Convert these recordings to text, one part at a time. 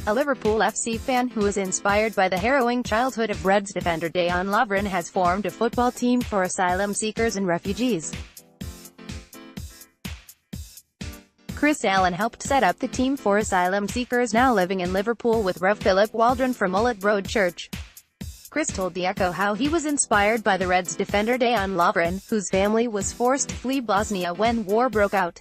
A Liverpool FC fan who was inspired by the harrowing childhood of Reds defender Dejan Lovren has formed a football team for asylum seekers and refugees. Chris Allen helped set up the team for asylum seekers now living in Liverpool with Rev Philip Waldron from Ullet Road Church. Chris told The Echo how he was inspired by the Reds defender Dejan Lovren, whose family was forced to flee Bosnia when war broke out.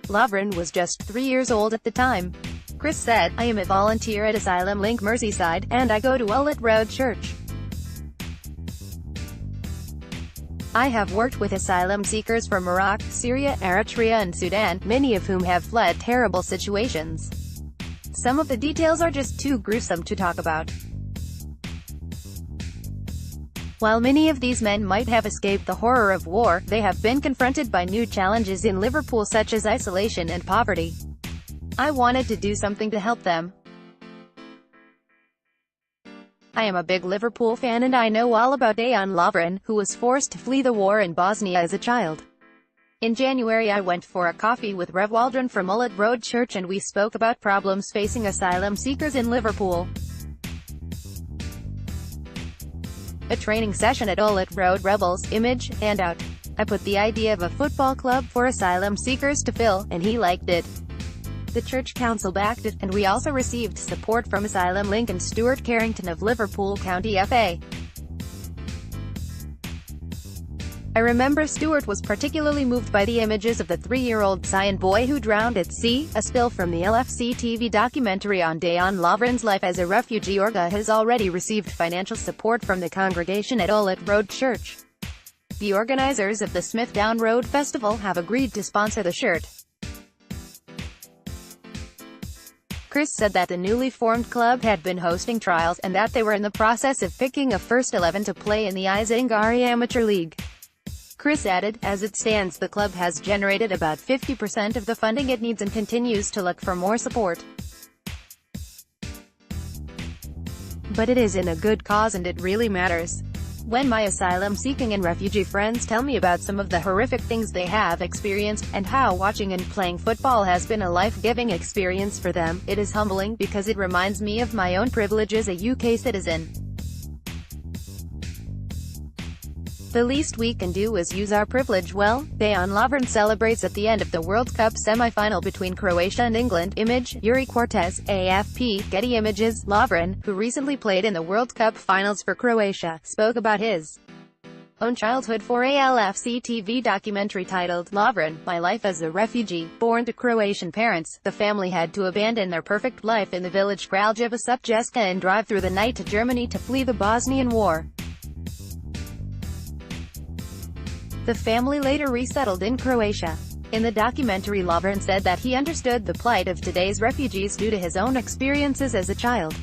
Lovren was just 3 years old at the time. Chris said, "I am a volunteer at Asylum Link Merseyside, and I go to Ullet Road Church. I have worked with asylum seekers from Iraq, Syria, Eritrea and Sudan, many of whom have fled terrible situations. Some of the details are just too gruesome to talk about. While many of these men might have escaped the horror of war, they have been confronted by new challenges in Liverpool such as isolation and poverty. I wanted to do something to help them. I am a big Liverpool fan and I know all about Dejan Lovren, who was forced to flee the war in Bosnia as a child. In January I went for a coffee with Rev Waldron from Ullet Road Church and we spoke about problems facing asylum seekers in Liverpool. A training session at Ullet Road Rebels, image, and out. I put the idea of a football club for asylum seekers to Phil, and he liked it. The church council backed it, and we also received support from Asylum Link and Stuart Carrington of Liverpool County FA. I remember Stuart was particularly moved by the images of the 3-year-old Syrian boy who drowned at sea, a spill from the LFC TV documentary on Dejan Lovren's life as a refugee. Orga has already received financial support from the congregation at Ullet Road Church. The organizers of the Smith Down Road Festival have agreed to sponsor the shirt. Chris said that the newly formed club had been hosting trials, and that they were in the process of picking a first 11 to play in the Izangari Amateur League. Chris added, "As it stands, the club has generated about 50% of the funding it needs and continues to look for more support. But it is in a good cause and it really matters. When my asylum-seeking and refugee friends tell me about some of the horrific things they have experienced, and how watching and playing football has been a life-giving experience for them, it is humbling, because it reminds me of my own privilege as a UK citizen. The least we can do is use our privilege well." Dejan Lovren celebrates at the end of the World Cup semi-final between Croatia and England, image, Yuri Cortez, AFP, Getty Images. Lovren, who recently played in the World Cup finals for Croatia, spoke about his own childhood for a LFC TV documentary titled, "Lovren, My Life as a Refugee." Born to Croatian parents, the family had to abandon their perfect life in the village Kraljevo Supjeska and drive through the night to Germany to flee the Bosnian War. The family later resettled in Croatia. In the documentary, Lovren said that he understood the plight of today's refugees due to his own experiences as a child.